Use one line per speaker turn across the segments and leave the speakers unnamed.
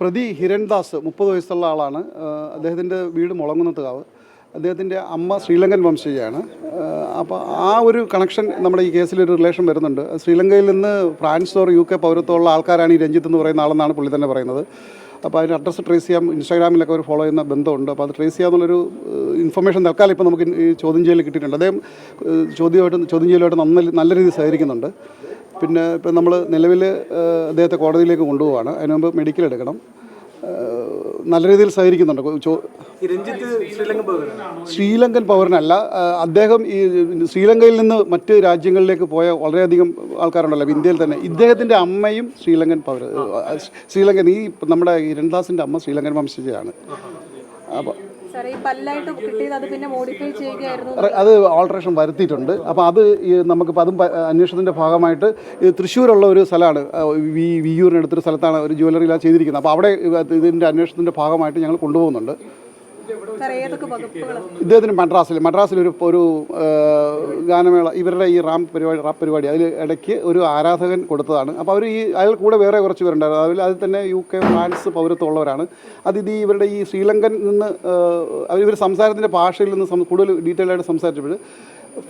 പ്രതി ഹിരൺദാസ് 30 വയസ്സുള്ള ആളാണ്. അദ്ദേഹത്തിൻ്റെ വീട് മുളങ്ങുന്നത്തുകാവ്. അദ്ദേഹത്തിൻ്റെ അമ്മ ശ്രീലങ്കൻ വംശജയാണ്. അപ്പോൾ ആ ഒരു കണക്ഷൻ നമ്മുടെ ഈ കേസിലൊരു റിലേഷൻ വരുന്നുണ്ട്. ശ്രീലങ്കയിൽ നിന്ന് ഫ്രാൻസ് ഓർ UK പൗരത്വമുള്ള ആൾക്കാരാണ് ഈ രഞ്ജിത്ത് എന്ന് പറയുന്ന ആളെന്നാണ് പുള്ളി തന്നെ പറയുന്നത്. അപ്പോൾ അതിൻ്റെ അഡ്രസ്സ് ട്രേസ് ചെയ്യാം. ഇൻസ്റ്റാഗ്രാമിലൊക്കെ ഒരു ഫോളോ ചെയ്യുന്ന ബന്ധമുണ്ട്. അപ്പോൾ അത് ട്രേസ് ചെയ്യാമെന്നുള്ളൊരു ഇൻഫർമേഷൻ തൽക്കാലം ഇപ്പോൾ നമുക്ക് ഈ ചോദ്യം ചെയ്യൽ കിട്ടിയിട്ടുണ്ട്. അദ്ദേഹം ചോദ്യം ചെയ്യലുമായിട്ട് നല്ല രീതിയിൽ സഹകരിക്കുന്നുണ്ട്. പിന്നെ ഇപ്പം നമ്മൾ നിലവിൽ അദ്ദേഹത്തെ കോടതിയിലേക്ക് കൊണ്ടുപോവാണ്. അതിന് മുമ്പ് മെഡിക്കൽ എടുക്കണം. നല്ല രീതിയിൽ സഹകരിക്കുന്നുണ്ട്. ശ്രീലങ്കൻ പൗരനല്ല അദ്ദേഹം. ഈ ശ്രീലങ്കയിൽ നിന്ന് മറ്റ് രാജ്യങ്ങളിലേക്ക് പോയ വളരെയധികം ആൾക്കാരുണ്ടല്ലോ ഇന്ത്യയിൽ തന്നെ. ഇദ്ദേഹത്തിൻ്റെ അമ്മയും ശ്രീലങ്കൻ ഈ നമ്മുടെ ഹിരൺദാസിൻ്റെ അമ്മ ശ്രീലങ്കൻ വംശജയാണ്. അപ്പോൾ അത് ഓൾട്രേഷൻ വരുത്തിയിട്ടുണ്ട്. അപ്പോൾ അത് നമുക്കിപ്പോൾ അതും അന്വേഷണത്തിൻ്റെ ഭാഗമായിട്ട് തൃശ്ശൂരുള്ള ഒരു സ്ഥലമാണ്, വിയ്യൂരിനടുത്തൊരു സ്ഥലത്താണ് ഒരു ജ്വല്ലറിയിലാണ് ചെയ്തിരിക്കുന്നത്. അപ്പോൾ അവിടെ ഇതിൻ്റെ അന്വേഷണത്തിൻ്റെ ഭാഗമായിട്ട് ഞങ്ങൾ കൊണ്ടുപോകുന്നുണ്ട്. ഇദ്ദേഹത്തിന് മദ്രാസിൽ ഒരു ഗാനമേള, ഇവരുടെ ഈ റാപ്പ് പരിപാടി അതിൽ ഇടയ്ക്ക് ഒരു ആരാധകൻ കൊടുത്തതാണ്. അപ്പോൾ അവർ അയാൾ കൂടെ വേറെ കുറച്ച് പേരുണ്ടായിരുന്നു. അതിൽ തന്നെ UK ഫ്രാൻസ് പൗരത്വമുള്ളവരാണ്. ഇവരുടെ ഈ ശ്രീലങ്കൻ നിന്ന് ഇവർ സംസാരത്തിൻ്റെ ഭാഷയിൽ നിന്ന് കൂടുതൽ ഡീറ്റെയിൽ ആയിട്ട് സംസാരിച്ചപ്പോൾ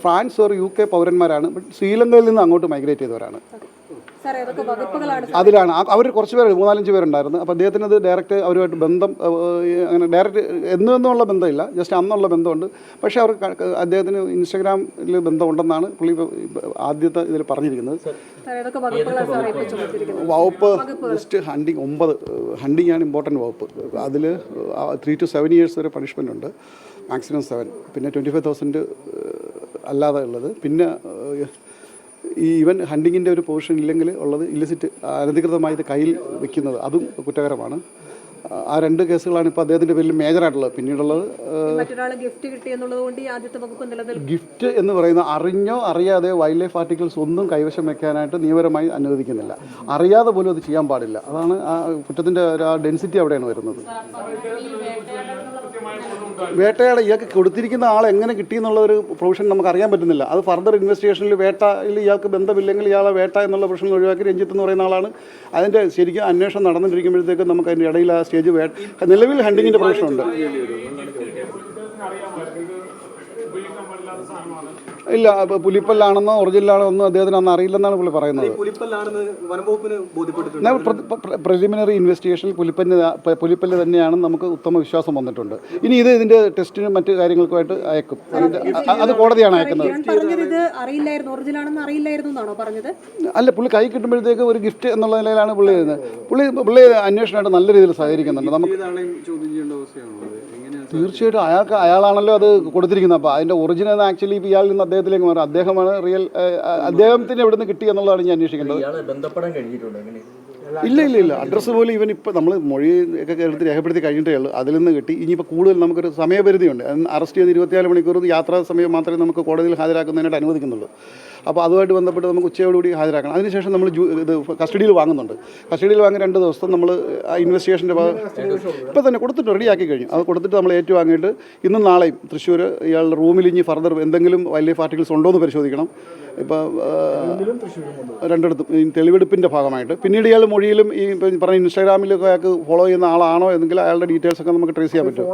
ഫ്രാൻസ് ഓർ UK പൗരന്മാരാണ്. ബട്ട് ശ്രീലങ്കയിൽ നിന്ന് അങ്ങോട്ട് മൈഗ്രേറ്റ് ചെയ്തവരാണ്. അതിലാണ് അവർ കുറച്ച് പേര് 3-4 പേരുണ്ടായിരുന്നു. അപ്പോൾ അദ്ദേഹത്തിന് അത് ഡയറക്റ്റ് അവരുമായിട്ട് ബന്ധം അങ്ങനെ ഡയറക്റ്റ് എന്നുള്ള ബന്ധമില്ല, ജസ്റ്റ് അന്നുള്ള ബന്ധമുണ്ട്. പക്ഷേ അദ്ദേഹത്തിന് ഇൻസ്റ്റഗ്രാമിൽ ബന്ധമുണ്ടെന്നാണ് പുള്ളി ആദ്യത്തെ ഇതിൽ പറഞ്ഞിരിക്കുന്നത്. വകുപ്പ് ജസ്റ്റ് ഹണ്ടിങ് ആണ് ഇമ്പോർട്ടൻറ്റ് വകുപ്പ്. അതിൽ 3 to 7 years വരെ പണിഷ്മെൻ്റ് ഉണ്ട്, മാക്സിമം 7. പിന്നെ 25,000 അല്ലാതെ ഉള്ളത്. പിന്നെ ഈവൻ ഹണ്ടിങ്ങിൻ്റെ ഒരു പൊസിഷൻ ഇല്ലെങ്കിൽ ഉള്ളത് ഇല്ലിസിറ്റ് അനധികൃതമായി ഇത് കയ്യിൽ വെക്കുന്നത്, അതും കുറ്റകരമാണ്. ആ 2 കേസുകളാണ് ഇപ്പോൾ അദ്ദേഹത്തിൻ്റെ പേരിൽ മേജറായിട്ടുള്ളത്. പിന്നീടുള്ളത് ഗിഫ്റ്റ് എന്ന് പറയുന്ന അറിഞ്ഞോ അറിയാതെ വൈൽഡ് ലൈഫ് ആർട്ടിക്കിൾസ് ഒന്നും കൈവശം വെക്കാനായിട്ട് നിയമപരമായി അനുവദിക്കുന്നില്ല. അറിയാതെ പോലും അത് ചെയ്യാൻ പാടില്ല. അതാണ് ആ കുറ്റത്തിൻ്റെ ആ ഡെൻസിറ്റി അവിടെയാണ് വരുന്നത്. വേട്ടയാട് ഇയാൾക്ക് കൊടുത്തിരിക്കുന്ന ആൾ എങ്ങനെ കിട്ടിയെന്നുള്ളൊരു പ്രൊവിഷൻ നമുക്ക് അറിയാൻ പറ്റുന്നില്ല. അത് ഫർദർ ഇൻവെസ്റ്റിഗേഷനിൽ വേട്ടയിൽ ഇയാൾക്ക് ബന്ധമില്ലെങ്കിൽ ഇയാളെ വേട്ട എന്നുള്ള പ്രശ്നം ഒഴിവാക്കി രഞ്ജിത്ത് എന്ന് പറയുന്ന ആളാണ്. അതിൻ്റെ ശരിക്കും അന്വേഷണം നടന്നുകൊണ്ടിരിക്കുമ്പോഴത്തേക്കും നമുക്ക് അതിൻ്റെ ഇടയിൽ ആ സ്റ്റേജ് നിലവിൽ ഹണ്ടിങ്ങിൻ്റെ പ്രശ്നമുണ്ട്. ഇല്ല, പുലിപ്പല്ലാണെന്നോ ഒറിജിനലാണോ ഒന്നും അദ്ദേഹത്തിന് അന്ന് അറിയില്ലെന്നാണ് പുള്ളി പറയുന്നത്. പ്രിലിമിനറി ഇൻവെസ്റ്റിഗേഷനിൽ പുലിപ്പല്ല് തന്നെയാണെന്ന് നമുക്ക് ഉത്തമ വിശ്വാസം വന്നിട്ടുണ്ട്. ഇനി ഇതിൻ്റെ ടെസ്റ്റിനും മറ്റു കാര്യങ്ങൾക്കുമായിട്ട് അയക്കും. അത് കോടതിയാണ് അയക്കുന്നത്. അല്ല, പുള്ളി കൈ കിട്ടുമ്പോഴത്തേക്ക് ഒരു ഗിഫ്റ്റ് എന്നുള്ള നിലയിലാണ് പുള്ളി ചെയ്യുന്നത്. പുള്ളി അന്വേഷണമായിട്ട് നല്ല രീതിയിൽ സഹകരിക്കുന്നുണ്ട്. നമുക്ക് തീർച്ചയായിട്ടും അയാളാണല്ലോ അത് കൊടുത്തിരിക്കുന്നത്. അപ്പോൾ അതിൻ്റെ ഒറിജിനൽ ആക്ച്വലി ഇയാളിൽ നിന്ന് അദ്ദേഹത്തിലേക്ക് മാറും. അദ്ദേഹമാണ് റിയൽ. അദ്ദേഹത്തിന് എവിടെ നിന്ന് കിട്ടി എന്നുള്ളതാണ് ഞാൻ അന്വേഷിക്കേണ്ടത്. ഇല്ല അഡ്രസ്സ് പോലും ഇവൻ ഇപ്പോൾ നമ്മൾ മൊഴി ഒക്കെ എടുത്ത് രേഖപ്പെടുത്തി കഴിഞ്ഞിട്ടേ ഉള്ളൂ. അതിൽ നിന്ന് കിട്ടി. ഇനിയിപ്പോൾ കൂടുതൽ നമുക്കൊരു സമയപരിധിയുണ്ട്. അറസ്റ്റ് ചെയ്ത് 24 മണിക്കൂർ യാത്രാ സമയം മാത്രമേ നമുക്ക് കോടതിയിൽ ഹാജരാക്കുന്നതിനായിട്ട് അനുവദിക്കുന്നുള്ളൂ. അപ്പോൾ അതുമായിട്ട് ബന്ധപ്പെട്ട് നമുക്ക് ഉച്ചയോടുകൂടി ഹാജരാക്കണം. അതിനുശേഷം നമ്മൾ ഇത് കസ്റ്റഡിയിൽ വാങ്ങുന്നുണ്ട്. കസ്റ്റഡിയിൽ വാങ്ങി 2 ദിവസം നമ്മൾ ഇൻവെസ്റ്റിഗേഷൻ്റെ ഇപ്പോൾ തന്നെ കൊടുത്തിട്ട് റെഡിയാക്കി കഴിഞ്ഞു. അത് കൊടുത്തിട്ട് നമ്മൾ ഏറ്റുവാങ്ങിയിട്ട് ഇന്നും നാളെയും തൃശ്ശൂർ ഇയാളുടെ റൂമിൽ ഇനി ഫർദർ എന്തെങ്കിലും വൈൽഡ് ലൈഫ് ആർട്ടിക്കിൾസ് ഉണ്ടോ എന്ന് പരിശോധിക്കണം. ഇപ്പോൾ 2 തെളിവെടുപ്പിൻ്റെ ഭാഗമായിട്ട്. പിന്നീട് ഇയാൾ മൊഴിയിലും ഈ പറഞ്ഞ ഇൻസ്റ്റാഗ്രാമിലൊക്കെ അയാൾക്ക് ഫോളോ ചെയ്യുന്ന ആളാണോ എന്നെങ്കിൽ അയാളുടെ ഡീറ്റെയിൽസ് ഒക്കെ നമുക്ക് ട്രേസ് ചെയ്യാൻ പറ്റും.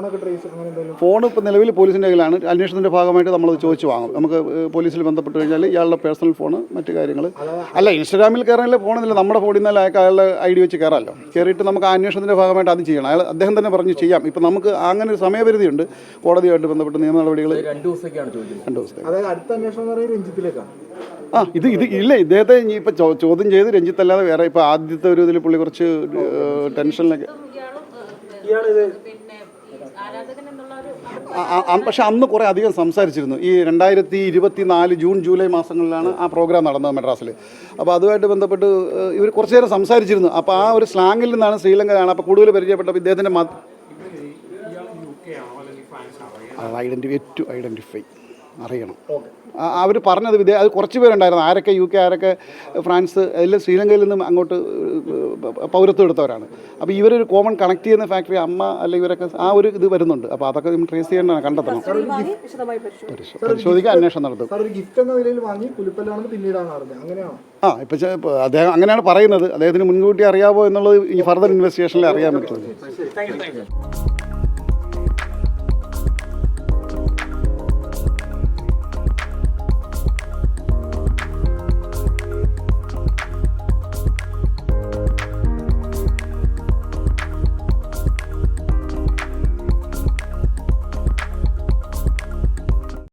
ഫോൺ ഇപ്പോൾ നിലവിൽ പോലീസിൻ്റെ കയ്യിലാണ്. അന്വേഷണത്തിൻ്റെ ഭാഗമായിട്ട് നമ്മളത് ചോദിച്ച് വാങ്ങും. നമുക്ക് പോലീസിൽ ബന്ധപ്പെട്ട് കഴിഞ്ഞാൽ ഇയാളുടെ പേഴ്സണൽ ഫോണ് മറ്റു കാര്യങ്ങൾ അല്ല, ഇൻസ്റ്റാഗ്രാമിൽ കയറാനുള്ള ഫോണില്ല, നമ്മുടെ ഫോണിൽ നിന്നാൽ അയാളുടെ ID വെച്ച് കയറാമല്ലോ. കയറിയിട്ട് നമുക്ക് ആ അന്വേഷണത്തിൻ്റെ ഭാഗമായിട്ട് അത് ചെയ്യണം. അദ്ദേഹം തന്നെ പറഞ്ഞ് ചെയ്യാം. ഇപ്പം നമുക്ക് അങ്ങനെ ഒരു സമയപരിധിയുണ്ട്. കോടതിയുമായിട്ട് ബന്ധപ്പെട്ട് നിയമ നടപടികൾ 2 ദിവസത്തേക്ക്. ഇത് ഇല്ല, ഇദ്ദേഹത്തെ ഇനി ഇപ്പം ചോദ്യം ചെയ്ത് രഞ്ജിത്ത് അല്ലാതെ വേറെ ഇപ്പോൾ ആദ്യത്തെ ഒരു ഇതിൽ പുള്ളി കുറച്ച് ടെൻഷനിലൊക്കെ. പക്ഷെ അന്ന് കുറേ അധികം സംസാരിച്ചിരുന്നു. ഈ 2024 ജൂൺ ജൂലൈ മാസങ്ങളിലാണ് ആ പ്രോഗ്രാം നടന്നത് മദ്രാസിൽ. അപ്പോൾ അതുമായിട്ട് ബന്ധപ്പെട്ട് ഇവർ കുറച്ച് നേരം സംസാരിച്ചിരുന്നു. അപ്പോൾ ആ ഒരു സ്ലാങ്ങിൽ നിന്നാണ് ശ്രീലങ്കനാണ്. അപ്പോൾ കൂടുതൽ പരിചയപ്പെട്ടപ്പോൾ ഇദ്ദേഹത്തിൻ്റെ ഐഡൻറ്റിഫൈ അറിയണം. അവർ പറഞ്ഞത് അത് കുറച്ച് പേരുണ്ടായിരുന്നു, ആരൊക്കെ UK, ആരൊക്കെ ഫ്രാൻസ്, എല്ലാം ശ്രീലങ്കയിൽ നിന്നും അങ്ങോട്ട് പൗരത്വം എടുത്തവരാണ്. അപ്പോൾ ഇവരൊരു കോമൺ കണക്ട് ചെയ്യുന്ന ഫാക്ടറി അമ്മ അല്ലെങ്കിൽ ഇവരൊക്കെ ആ ഒരു ഇത് വരുന്നുണ്ട്. അപ്പോൾ അതൊക്കെ നമ്മൾ ട്രേസ് ചെയ്യേണ്ടതാണ്, കണ്ടെത്തണം, പരിശോധിക്കാൻ അന്വേഷണം നടത്തും. ഇപ്പം അദ്ദേഹം അങ്ങനെയാണ് പറയുന്നത്. അദ്ദേഹത്തിന് മുൻകൂട്ടി അറിയാമോ എന്നുള്ളത് ഈ ഫർദർ ഇൻവെസ്റ്റിഗേഷനിൽ അറിയാൻ പറ്റുള്ളൂ.